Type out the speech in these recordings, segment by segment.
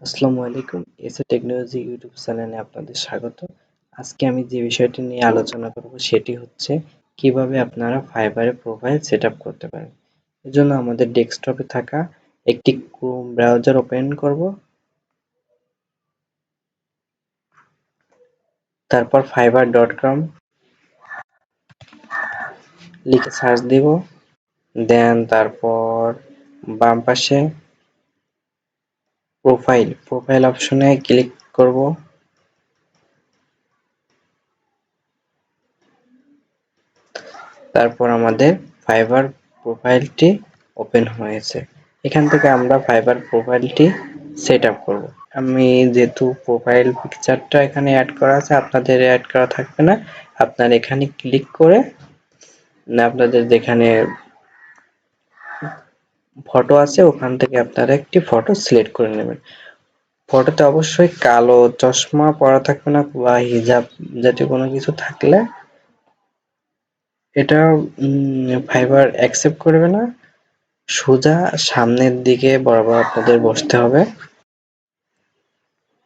আসসালামু আলাইকুম। SA technology YouTube চ্যানেলে আপনাদের স্বাগত। আজকে আমি যে বিষয়টি নিয়ে আলোচনা করব সেটি হচ্ছে কিভাবে আপনারা ফাইবারে প্রোফাইল সেটআপ করতে পারেন। এজন্য আমাদের ডেস্কটপে থাকা একটি ক্রোম ব্রাউজার ওপেন করব। তারপর fiverr.com লিখে সার্চ দিব। দেন তারপর বাম পাশে প্রোফাইল অপশনে ক্লিক করব। তারপর আমাদের ফাইবার প্রোফাইলটি ওপেন হয়েছে। এখান থেকে আমরা ফাইবার প্রোফাইলটি সেট আপ করবো। আমি যেহেতু প্রোফাইল পিকচারটা এখানে অ্যাড করা আছে, আপনাদের অ্যাড করা থাকবে না। আপনার এখানে ক্লিক করে আপনাদের যেখানে ফটো আছে ওখান থেকে আপনারা একটি ফটো সিলেক্ট করে নেবেন। ফটোতে অবশ্যই কালো চশমা পরা থাকবে না বা হিজাব জাতীয় কোনো কিছু থাকলে এটা ফাইবার অ্যাকসেপ্ট করবে না। সোজা সামনের দিকে বরাবর আপনাদের বসতে হবে।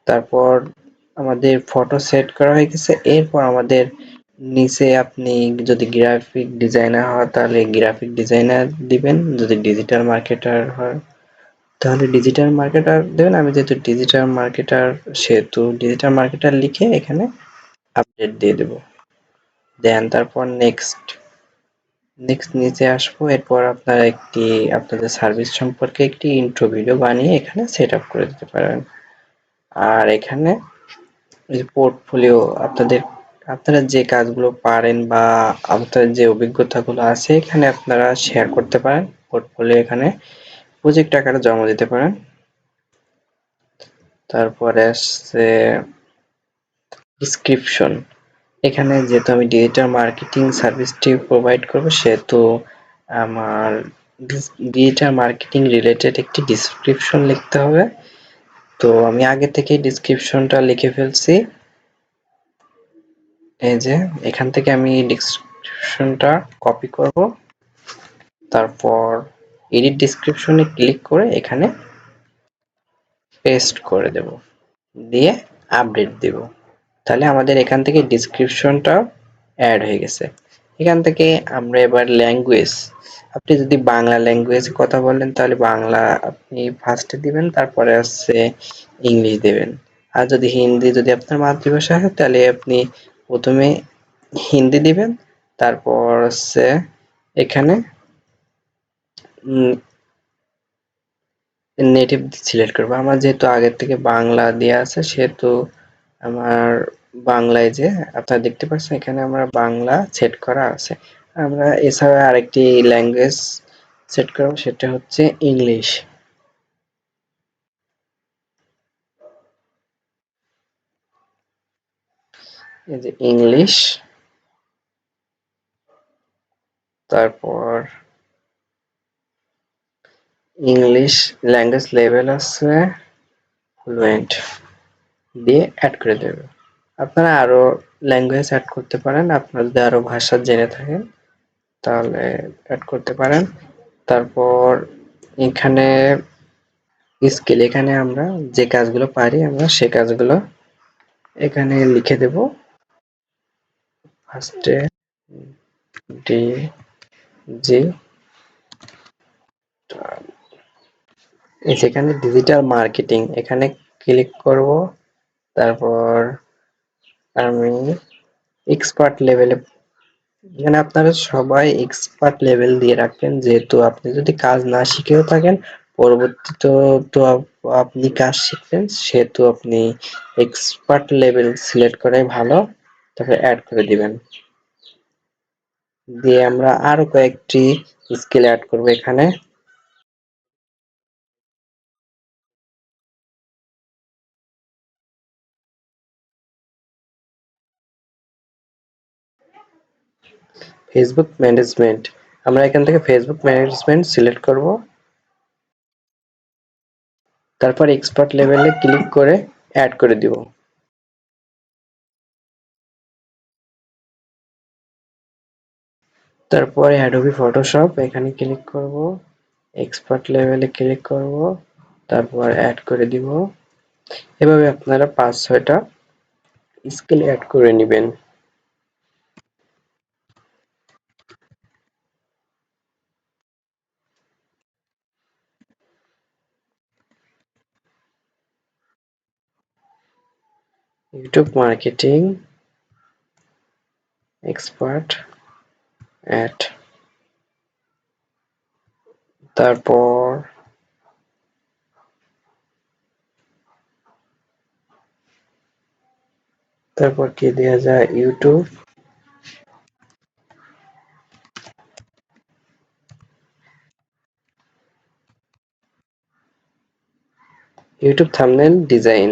তারপর আমাদের ফটো সেট করা হয়ে গেছে। এরপর আমাদের নিচে আপনি যদি গ্রাফিক ডিজাইনার হয় তাহলে গ্রাফিক ডিজাইনার দিবেন, যদি ডিজিটাল মার্কেটার হয় তাহলে ডিজিটাল মার্কেটার দেবেন। আমি যেহেতু ডিজিটাল মার্কেটার সেহেতু ডিজিটাল মার্কেটার লিখে এখানে আপডেট দিয়ে দেব। দেন তারপর নেক্সট নিচে আসবো। এরপর আপনারা আপনাদের সার্ভিস সম্পর্কে একটি ইন্ট্রো ভিডিও বানিয়ে এখানে সেট আপ করে দিতে পারেন। আর এখানে এই পোর্টফোলিও আপনারা যে কাজগুলো পারেন বা আপনাদের যে অভিজ্ঞতাগুলো আছে এখানে আপনারা শেয়ার করতে পারেন। পোর্টফোলিও এখানে প্রজেক্ট আকারে জমা দিতে পারেন। তারপরে আসছে ডিসক্রিপশন। এখানে যেহেতু আমি ডিজিটাল মার্কেটিং সার্ভিসটি প্রোভাইড করব সেহেতু আমার ডিজিটাল মার্কেটিং রিলেটেড একটি ডিসক্রিপশন লিখতে হবে। তো আমি আগে থেকে ডিসক্রিপশনটা লিখে ফেলছি। এই যে এখান থেকে আমি ডিসক্রিপশনটা কপি করব। তারপর এডিট ডিসক্রিপশনে ক্লিক করে এখানে পেস্ট করে দেব, দিয়ে আপডেট দেব। তাহলে আমাদের এখান থেকে ডিসক্রিপশনটা অ্যাড হয়ে গেছে। এখান থেকে আমরা এবার ল্যাঙ্গুয়েজ, আপনি যদি বাংলা ল্যাঙ্গুয়েজে কথা বলেন তাহলে বাংলা আপনি ফার্স্টে দিবেন, তারপরে হচ্ছে ইংলিশ দেবেন। আর যদি আপনার মাতৃভাষা হয় তাহলে আপনি প্রথমে হিন্দি দিবেন, তারপর হচ্ছে এখানে নেটিভ সিলেক্ট করবো। আমার যেহেতু আগের থেকে বাংলা দেওয়া আছে সেহেতু আমার বাংলায় যে আপনারা দেখতে পাচ্ছেন এখানে আমরা বাংলা সেট করা আছে। আমরা এছাড়া আরেকটি ল্যাঙ্গুয়েজ সেট করব, সেটা হচ্ছে ইংলিশ। এই যে ইংলিশ, তারপর ইংলিশ ল্যাঙ্গুয়েজ লেভেল আছে ফ্লুয়েন্ট, দিয়ে অ্যাড করে দেবে। আপনারা আরো ল্যাঙ্গুয়েজ অ্যাড করতে পারেন, আপনারা যদি আরো ভাষা জেনে থাকেন তাহলে অ্যাড করতে পারেন। তারপর এখানে স্কিল, এখানে আমরা যে কাজগুলো পারি আমরা সে কাজগুলো এখানে লিখে দেব। ফার্স্টে ডি জি, সেখানে ডিজিটাল মার্কেটিং এখানে ক্লিক করব। তারপর আমি এক্সপার্ট লেভেলে, এখানে আপনারা সবাই এক্সপার্ট লেভেল দিয়ে রাখবেন, যেহেতু আপনি যদি কাজ না শিখেও থাকেন পরবর্তীতে তো আপনি কাজ শিখবেন, সেহেতু আপনি এক্সপার্ট লেভেল সিলেক্ট করাই ভালো। তারপরে অ্যাড করে দিবেন, দিয়ে আমরা আরো কয়েকটি স্কিল অ্যাড করব এখানে। ফেসবুক ম্যানেজমেন্ট, আমরা এখান থেকে ফেসবুক ম্যানেজমেন্ট সিলেক্ট করব। তারপর এক্সপার্ট লেভেলে ক্লিক করে অ্যাড করে দিব। তারপরে অ্যাডোবি ফটোশপ এখানে ক্লিক করব, এক্সপার্ট লেভেলে ক্লিক করব, তারপর অ্যাড করে দিব। এভাবে আপনারা ৫-৬টা স্কিল এড করে নিবেন। ইউটিউব মার্কেটিং এক্সপার্ট এড, তারপর কি দেয়া যায়, YouTube thumbnail design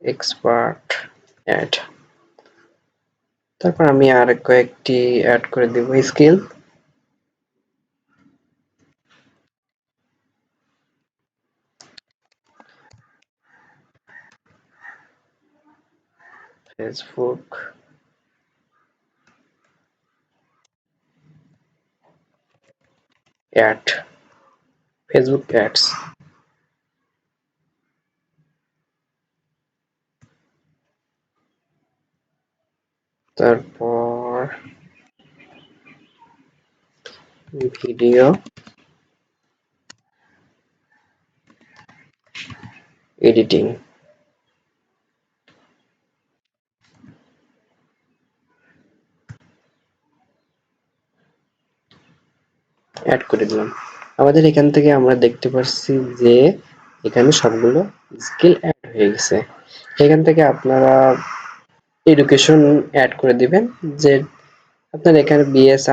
expert add. তারপর আমি আর কয়েকটি অ্যাড করে দেব skill. Facebook ad, Facebook ads, তারপর ভিডিও এডিটিং অ্যাড করে দিলাম। আমাদের এখান থেকে আমরা দেখতে পাচ্ছি যে এখানে সবগুলো স্কিল অ্যাড হয়ে গেছে। এখান থেকে আপনারা এডুকেশন অ্যাড করে দিবেন, যে আপনার এখানে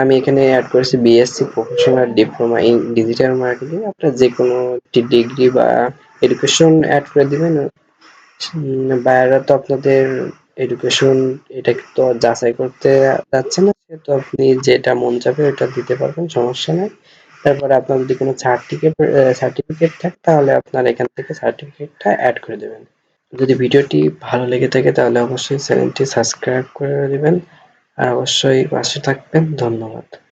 আমি এখানে অ্যাড করেছি BSc professional diploma in digital marketing. আপনার যে কোনো একটি ডিগ্রি বা এডুকেশন অ্যাড করে দিবেন। বায়াররা তো আপনাদের এডুকেশন এটা তো যাচাই করতে যাচ্ছে না, সেহেতু আপনি যেটা মন চাবে ওটা দিতে পারবেন, সমস্যা নেই। তারপরে আপনার যদি কোনো সার্টিফিকেট থাকে তাহলে আপনার এখান থেকে সার্টিফিকেটটা অ্যাড করে দেবেন। যদি ভিডিওটি ভালো লেগে থাকে তাহলে অবশ্যই চ্যানেলটি সাবস্ক্রাইব করে দিবেন আর অবশ্যই পাশে থাকবেন। ধন্যবাদ।